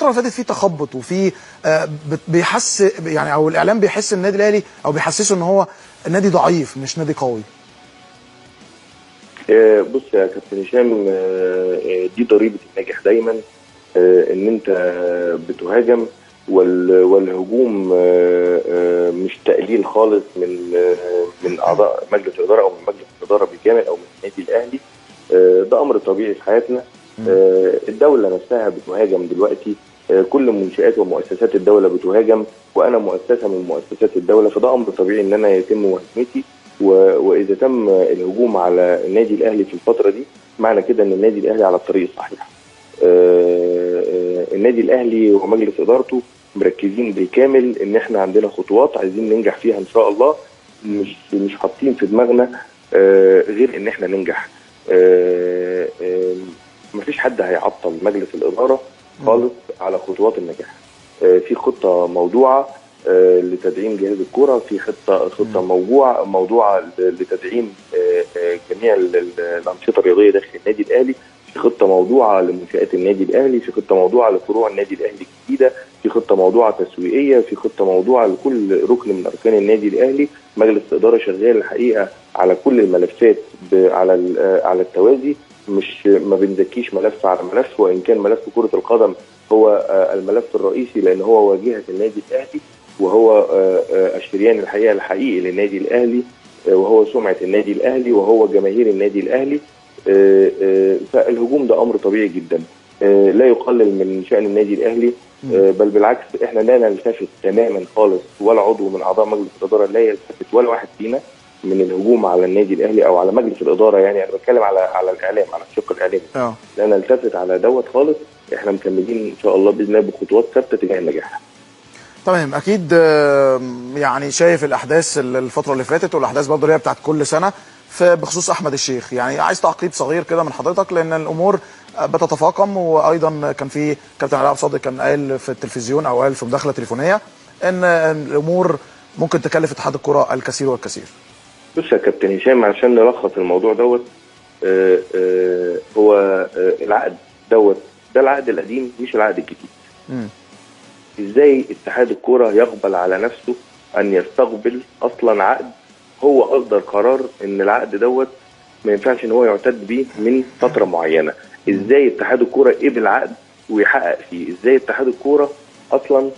الفتره اللي فاتت في تخبط وفي بيحس يعني، او الاعلام بيحس النادي الاهلي او بيحسسه ان هو نادي ضعيف مش نادي قوي. بص يا كابتن هشام، دي ضريبه الناجح دايما، ان انت بتهاجم، والهجوم مش تقليل خالص من اعضاء مجلس الاداره او من مجلس الاداره بالكامل او من النادي الاهلي. ده امر طبيعي في حياتنا. الدوله نفسها بتهاجم دلوقتي، كل منشآت ومؤسسات الدوله بتهاجم، وانا مؤسسه من مؤسسات الدوله، فده امر طبيعي ان انا يتم مهاجمتي. واذا تم الهجوم على النادي الاهلي في الفتره دي، معنى كده ان النادي الاهلي على الطريق الصحيح. النادي الاهلي ومجلس ادارته مركزين بالكامل ان احنا عندنا خطوات عايزين ننجح فيها ان شاء الله، مش حاطين في دماغنا غير ان احنا ننجح. مفيش حد هيعطل مجلس الاداره خالص على خطوات النجاح. في خطه موضوعه لتدعيم جهاز الكره، في خطه موضوعه لتدعيم جميع الانشطه الرياضيه داخل النادي الاهلي، في خطه موضوعه لمنشآت النادي الاهلي، في خطه موضوعه لفروع النادي الاهلي الجديده، في خطه موضوعه تسويقيه، في خطه موضوعه لكل ركن من اركان النادي الاهلي. مجلس الاداره شغال الحقيقه على كل الملفات على التوازي، مش ما بنزكيش ملف على ملف، وان كان ملف كره القدم هو الملف الرئيسي لان هو واجهه النادي الاهلي، وهو الشريان الحقيقي للنادي الاهلي، وهو سمعه النادي الاهلي، وهو جماهير النادي الاهلي. فالهجوم ده امر طبيعي جدا، لا يقلل من شان النادي الاهلي، بل بالعكس احنا لا نلتفت تماما خالص، ولا عضو من اعضاء مجلس الاداره لا يلتفت ولا واحد فينا من الهجوم على النادي الاهلي او على مجلس الاداره. يعني انا بتكلم على الاعلام، على الشق الاعلامي. لا نلتفت على دوت خالص، احنا مكملين ان شاء الله باذن الله بخطوات ثابته تجاه النجاح. تمام. اكيد يعني شايف الاحداث الفتره اللي فاتت والاحداث برضه اللي هي بتاعت كل سنه بخصوص احمد الشيخ، يعني عايز تعقيب صغير كده من حضرتك لان الامور بتتفاقم، وايضا كان في كابتن علاء صادق كان قال في التلفزيون او قال في مداخله تليفونيه ان الامور ممكن تكلف اتحاد الكره الكثير والكثير. بص يا كابتن هشام، عشان نلخص الموضوع دوت، هو العقد دوت ده العقد القديم مش العقد الجديد. ازاي اتحاد الكوره يقبل على نفسه ان يستقبل اصلا عقد هو اصدر قرار ان العقد دوت ما ينفعش ان هو يعتد بيه من فتره معينه؟ ازاي اتحاد الكوره قبل عقد ويحقق فيه؟ ازاي اتحاد الكوره اصلا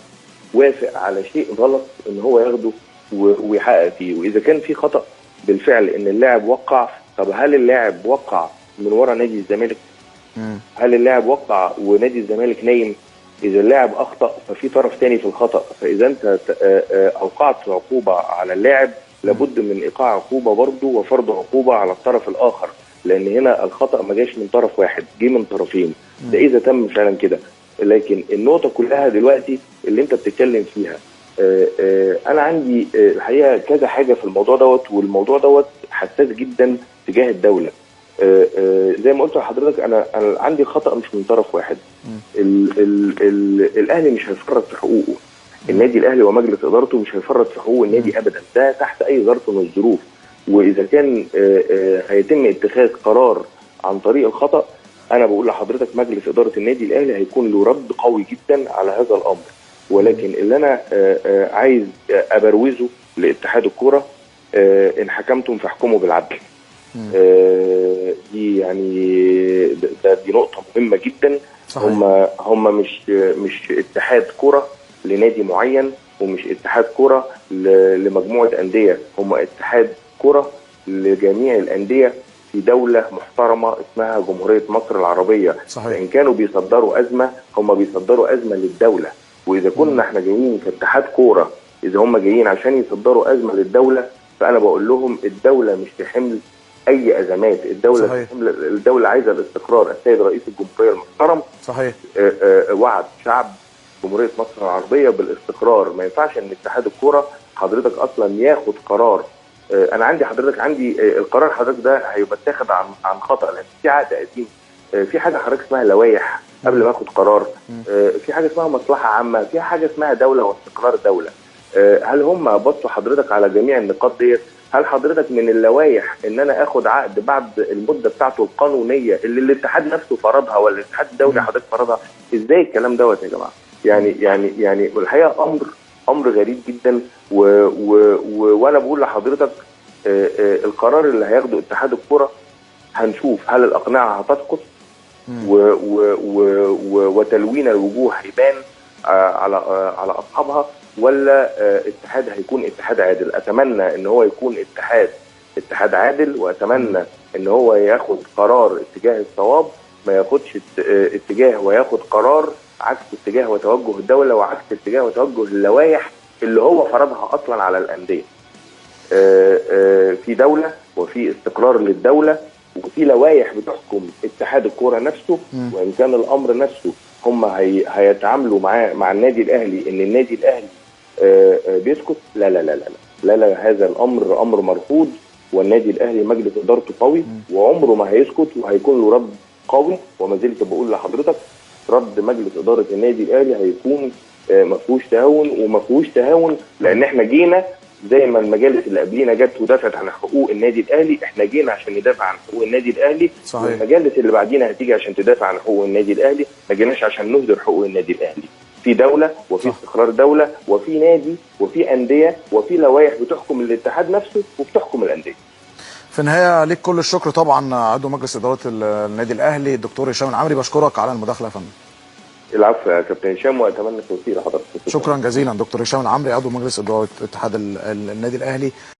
وافق على شيء غلط ان هو ياخده ويحقق فيه؟ واذا كان في خطا بالفعل ان اللاعب وقع، طب هل اللاعب وقع من ورا نادي الزمالك؟ هل اللاعب وقع ونادي الزمالك نايم؟ إذا اللاعب أخطأ ففي طرف ثاني في الخطأ، فإذا أنت أوقعت عقوبة على اللاعب لابد من إيقاع عقوبة برضه وفرض عقوبة على الطرف الآخر، لأن هنا الخطأ ما جاش من طرف واحد، جه من طرفين. ده إذا تم فعلا كده. لكن النقطة كلها دلوقتي اللي أنت بتتكلم فيها، أنا عندي الحقيقة كذا حاجة في الموضوع دوت، والموضوع دوت حساس جدا تجاه الدولة. زي ما قلت لحضرتك، انا عندي خطا مش من طرف واحد. الاهلي مش هيفرط في حقوقه، النادي الاهلي ومجلس ادارته مش هيفرط في حقوق النادي ابدا، ده تحت اي ظرف من الظروف. واذا كان هيتم اتخاذ قرار عن طريق الخطا، انا بقول لحضرتك مجلس اداره النادي الاهلي هيكون له رد قوي جدا على هذا الامر. ولكن اللي انا عايز ابروزه لاتحاد الكوره، ان حكمتم فاحكموا بالعدل. دي يعني دي نقطة مهمة جدا. هم مش اتحاد كرة لنادي معين، ومش اتحاد كرة لمجموعة أندية، هم اتحاد كرة لجميع الأندية في دولة محترمة اسمها جمهورية مصر العربية. فإن كانوا بيصدروا أزمة، هم بيصدروا أزمة للدولة. وإذا كنا احنا جايين كاتحاد كورة، إذا هم جايين عشان يصدروا أزمة للدولة، فأنا بقول لهم الدولة مش تحمل اي ازمات، الدوله عايزه الاستقرار. السيد رئيس الجمهوريه المحترم وعد شعب جمهوريه مصر العربيه بالاستقرار. ما ينفعش ان اتحاد الكوره حضرتك اصلا ياخد قرار. انا عندي القرار حضرتك ده هيبقى اتاخد عن خطا، لان في عقد قديم، في حاجه حضرتك اسمها لوائح قبل ما اخد قرار، في حاجه اسمها مصلحه عامه، في حاجه اسمها دوله واستقرار دوله. هل هم بصوا حضرتك على جميع النقاط ديت؟ هل حضرتك من اللوائح ان انا اخد عقد بعد المده بتاعته القانونيه اللي الاتحاد نفسه فرضها ولا الاتحاد الدولي حضرتك فرضها؟ ازاي الكلام دوت يا جماعه؟ يعني الحقيقه امر غريب جدا. وانا بقول لحضرتك القرار اللي هياخده اتحاد الكره هنشوف هل الاقنعه هتسقط وتلوين الوجوه هيبان على اصحابها، ولا اتحاد هيكون اتحاد عادل. اتمنى ان هو يكون اتحاد عادل، واتمنى ان هو ياخد قرار اتجاه الصواب، ما ياخدش اتجاه وياخد قرار عكس اتجاه وتوجه الدوله وعكس اتجاه وتوجه اللوائح اللي هو فرضها اصلا على الانديه. في دوله وفي استقرار للدوله وفي لوائح بتحكم اتحاد الكوره نفسه، وان كان الامر نفسه هم هيتعاملوا مع النادي الاهلي ان النادي الاهلي بيسكت. لا لا لا لا لا لا، هذا الامر امر مرفوض، والنادي الاهلي مجلس ادارته قوي وعمره ما هيسكت، وهيكون له رد قوي. وما زلت بقول لحضرتك رد مجلس اداره النادي الاهلي هيكون ما فيهوش تهاون، وما فيهوش تهاون لان احنا جينا زي ما المجالس اللي قبلينا جت ودافعت عن حقوق النادي الاهلي، احنا جينا عشان ندافع عن حقوق النادي الاهلي. صحيح. والمجالس اللي بعدينا هتيجي عشان تدافع عن حقوق النادي الاهلي، ما جيناش عشان نهدر حقوق النادي الاهلي. في دوله وفي استقرار دوله وفي نادي وفي انديه وفي لوائح بتحكم الاتحاد نفسه وبتحكم الانديه. في النهايه ليك كل الشكر طبعا عضو مجلس اداره النادي الاهلي الدكتور هشام العمري، بشكرك على المداخله يا فندم. العفو يا كابتن هشام، واتمنى التوفيق لحضرتك. شكرا جزيلا دكتور هشام العمري عضو مجلس اداره اتحاد النادي الاهلي.